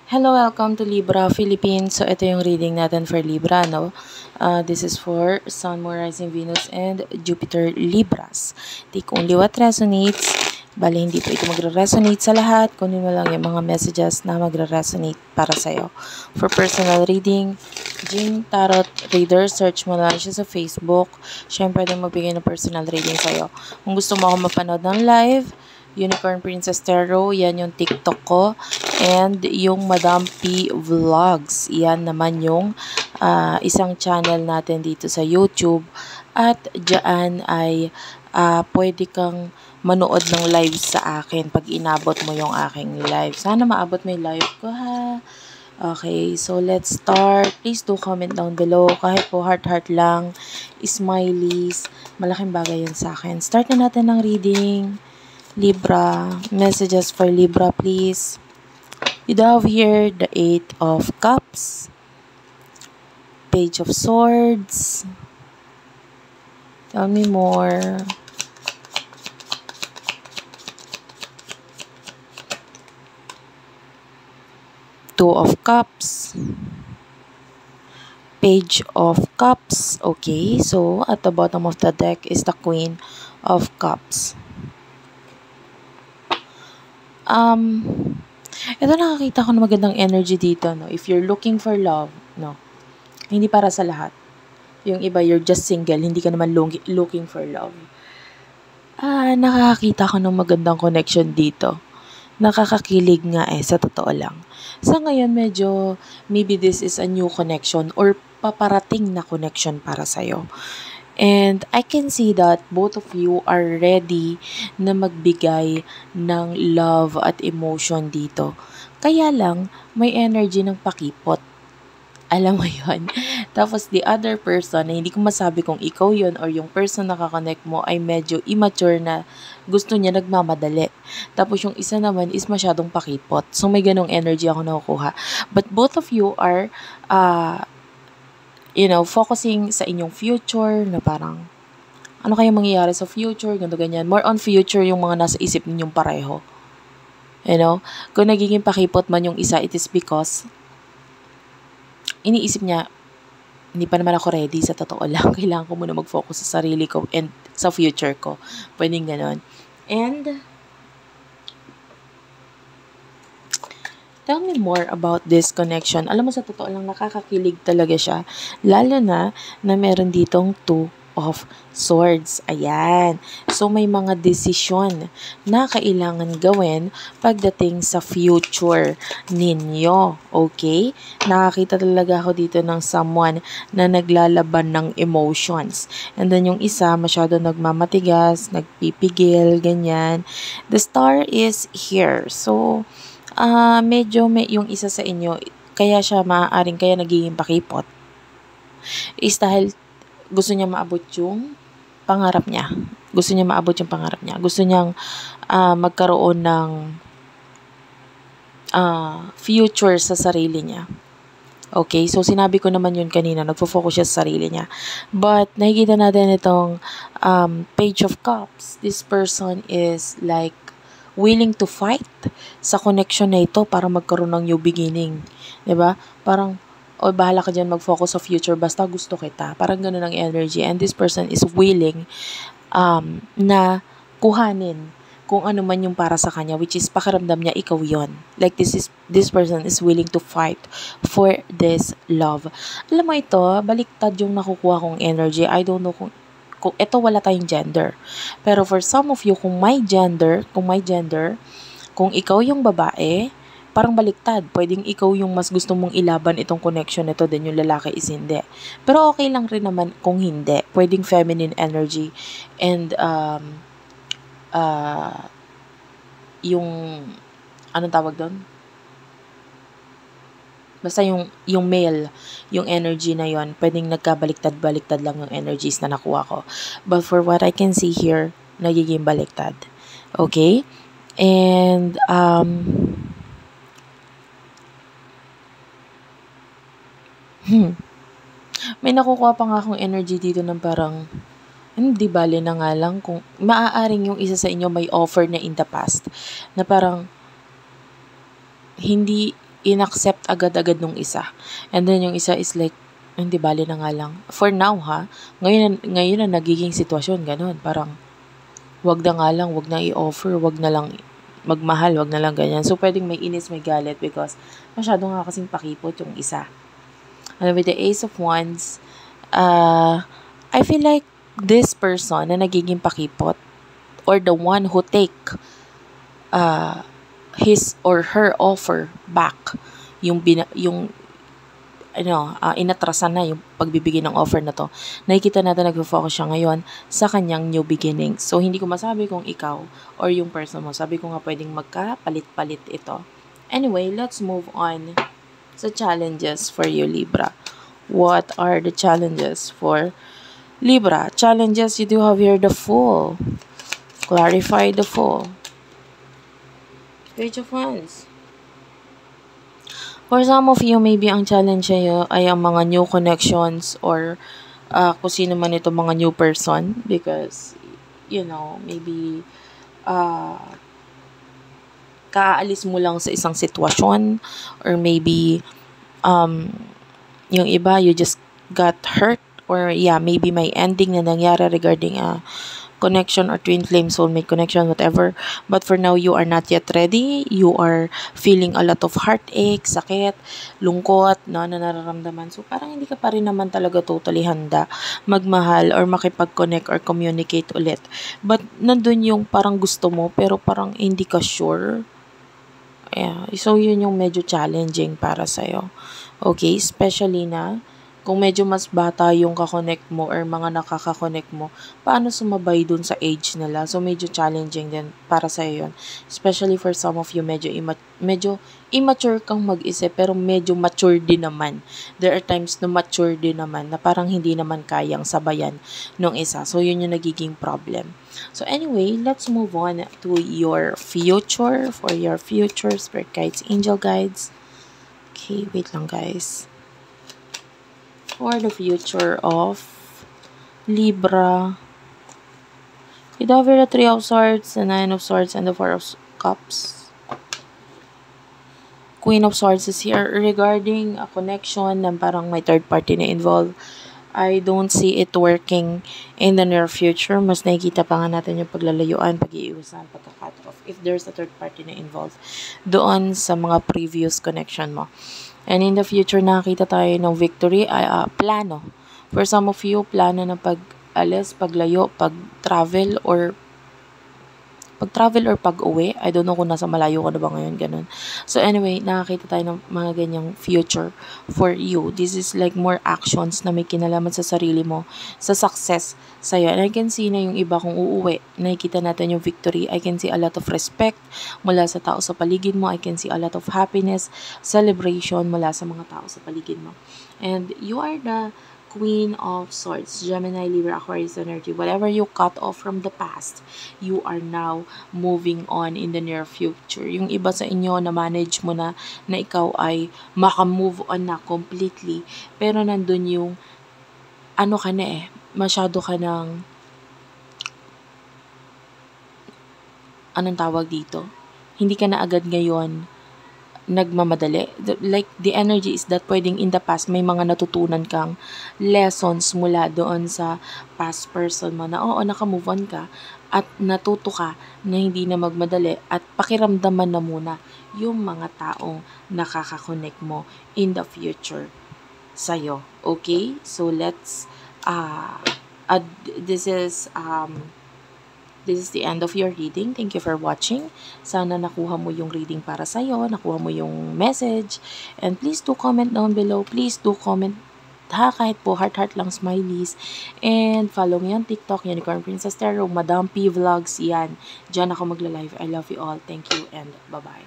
Hello, welcome to Libra Philippines. So, ito yung reading natin for Libra, no? This is for Sun, Moon, Rising, Venus, and Jupiter Libras. Take only what resonates. Bale, hindi po ito magre-resonate sa lahat. Kunin mo lang yung mga messages na magre-resonate para sa'yo. For personal reading, Jing Tarot Reader, search mo lang siya sa Facebook. Siyempre, pwede magbigay ng personal reading sa'yo. Kung gusto mo ako mapanood ng live, Unicorn Princess Tarot, yan yung TikTok ko. And yung Madam P Vlogs, yan naman yung isang channel natin dito sa YouTube. At dyan ay pwede kang manood ng live sa akin pag inabot mo yung aking live. Sana maabot mo yung live ko, ha? Okay, so let's start. Please do comment down below. Kahit po heart lang, smileys, malaking bagay yan sa akin. Start na natin ng reading. Libra, messages for Libra, please. You have here the 8 of Cups, Page of Swords. Tell me more. Two of Cups, Page of Cups. Okay, so at the bottom of the deck is the Queen of Cups. Ito nakakita ko na magandang energy dito, no? If you're looking for love, no? Hindi para sa lahat. Yung iba, you're just single, hindi ka naman looking for love. Nakakita ko ng magandang connection dito. Nakakakilig nga sa totoo lang. Sa ngayon, medyo, maybe this is a new connection or paparating na connection para sa'yo. And I can see that both of you are ready na magbigay ng love at emotion dito. Kaya lang, may energy ng pakipot. Alam mo yon. Tapos the other person, na hindi ko masabi kung ikaw yon or yung person na kakonect mo ay medyo immature na gusto niya nagmamadali. Tapos yung isa naman is masyadong pakipot. So may ganong energy ako nakukuha. But both of you are focusing sa inyong future na parang, ano kaya mangyayari sa future, ganito ganyan. More on future yung mga nasa isip ninyong pareho. Kung nagiging pakipot man yung isa, it is because iniisip niya, hindi pa naman ako ready sa totoo lang. Kailangan ko muna mag-focus sa sarili ko and sa future ko. Pwedeng ganon. And tell me more about this connection. Alam mo, sa totoo lang, nakakakilig talaga siya. Lalo na meron ditong 2 of Swords. Ayan. So, may mga desisyon na kailangan gawin pagdating sa future ninyo. Okay? Nakakita talaga ako dito ng someone na naglalaban ng emotions. And then, yung isa, masyado nagmamatigas, nagpipigil, ganyan. The star is here. So, medyo may yung isa sa inyo, kaya siya maaaring kaya nagiging pakipot, is dahil gusto niya maabot yung pangarap niya. Gusto niya maabot yung pangarap niya. Gusto niyang magkaroon ng future sa sarili niya. Okay, so sinabi ko naman yun kanina, nagfo-focus siya sa sarili niya. But nakikita natin itong Page of Cups. This person is like willing to fight sa connection na ito para magkaroon ng new beginning. 'Di ba? Parang, bahala ka dyan mag-focus sa future, basta gusto kita. Parang ganun ang energy. And this person is willing na kuhanin kung ano man yung para sa kanya, which is pakiramdam niya ikaw yon. Like this person is willing to fight for this love. Alam mo ito, baliktad yung nakukuha kong energy. I don't know kung ito, wala tayong gender. Pero for some of you, kung may gender, kung ikaw yung babae, parang baliktad. Pwedeng ikaw yung mas gusto mong ilaban itong connection nito, then yung lalaki is hindi. Pero okay lang rin naman kung hindi. Pwedeng feminine energy and yung anong tawag doon? Basta yung male, yung energy na yon, pwedeng nagkabaliktad-baliktad lang yung energies na nakuha ko. But for what I can see here, nagiging baliktad. Okay? And may nakukuha pa nga akong energy dito ng parang, hindi bale na nga lang kung maaaring yung isa sa inyo may offer na in the past na parang hindi inaccept agad-agad nung isa. And then yung isa is like, hindi bali na nga lang. For now ha, ngayon na nagiging sitwasyon, ganun. Parang, wag na nga lang, wag na i-offer, wag na lang magmahal, wag na lang ganyan. So, pwedeng may inis, may galit because masyado nga kasing pakipot yung isa. And with the Ace of Wands, I feel like this person na nagiging pakipot or the one who take his or her offer back, yung inatrasan na yung pagbibigay ng offer na to. Nakikita natin nagfo-focus siya ngayon sa kanyang new beginning. So, hindi ko masabi kung ikaw or yung person mo. Sabi ko nga pwedeng magkapalit-palit ito. Anyway, let's move on sa challenges for you, Libra. What are the challenges for Libra? Challenges, you do have here the Fool. Clarify the Fool. Page of Wands. For some of you, maybe ang challenge ay ang mga new connections or kung sino man ito mga new person because, maybe kaalis mo lang sa isang sitwasyon or maybe yung iba, you just got hurt or maybe may ending na nangyari regarding connection or twin flame soulmate connection, whatever. But for now, you are not yet ready. You are feeling a lot of heartache, sakit, lungkot, na nararamdaman. So, parang hindi ka pa rin naman talaga totally handa magmahal or makipag-connect or communicate ulit. But, nandun yung parang gusto mo, pero parang hindi ka sure. So, yun yung medyo challenging para sa'yo. Okay? Especially na, kung medyo mas bata yung kakonect mo or mga nakakakonect mo, paano sumabay dun sa age nila? So, medyo challenging din para sa'yo yun. Especially for some of you, medyo immature kang mag-isip, pero medyo mature din naman. There are times na mature din naman, na parang hindi naman kayang sabayan nung isa. So, yun yung nagiging problem. So, anyway, let's move on to your future. For your future, spirit guides, angel guides. Okay, wait lang guys. For the future of Libra, you have the 3 of Swords, the 9 of Swords, and the 4 of Cups. Queen of Swords is here regarding a connection na parang may third party na involved. I don't see it working in the near future. Mas nakikita pa nga natin yung paglalayuan, pag-iiwasan, pagka-cut off if there's a third party na involved doon sa mga previous connection mo. And in the future, nakakita tayo ng victory, plano. For some of you, plano na pag-alis, paglayo, pag-travel or pag-uwi. I don't know kung nasa malayo ka na ba ngayon, ganun. So anyway, nakakita tayo ng mga ganyang future for you. This is like more actions na may kinalaman sa sarili mo, sa success sa'yo. And I can see na yung iba kung uuwi, nakikita natin yung victory. I can see a lot of respect mula sa tao sa paligid mo. I can see a lot of happiness, celebration mula sa mga tao sa paligid mo. And you are the Queen of Swords, Gemini, Libra, Aquarius energy. Whatever you cut off from the past, you are now moving on in the near future. Yung iba sa inyo na manage mo na ikaw ay maka-move on na completely. Pero nandun yung masyado ka ng anong tawag dito? Hindi ka na agad ngayon nagmamadali. Like, the energy is that pwedeng in the past, may mga natutunan kang lessons mula doon sa past person mo na, naka-move on ka at natuto ka na hindi na magmadali at pakiramdaman na muna yung mga taong nakaka-connect mo in the future sa'yo. Okay? So, let's, this is the end of your reading. Thank you for watching. Sana nakuha mo yung reading para sa'yo, nakuha mo yung message. And please do comment down below. Please do comment kahit po heart lang, smileys. And follow me on TikTok, Unicorn Princess Tarot, Madam P Vlogs, yan. Diyan ako magla-live. I love you all. Thank you and bye-bye.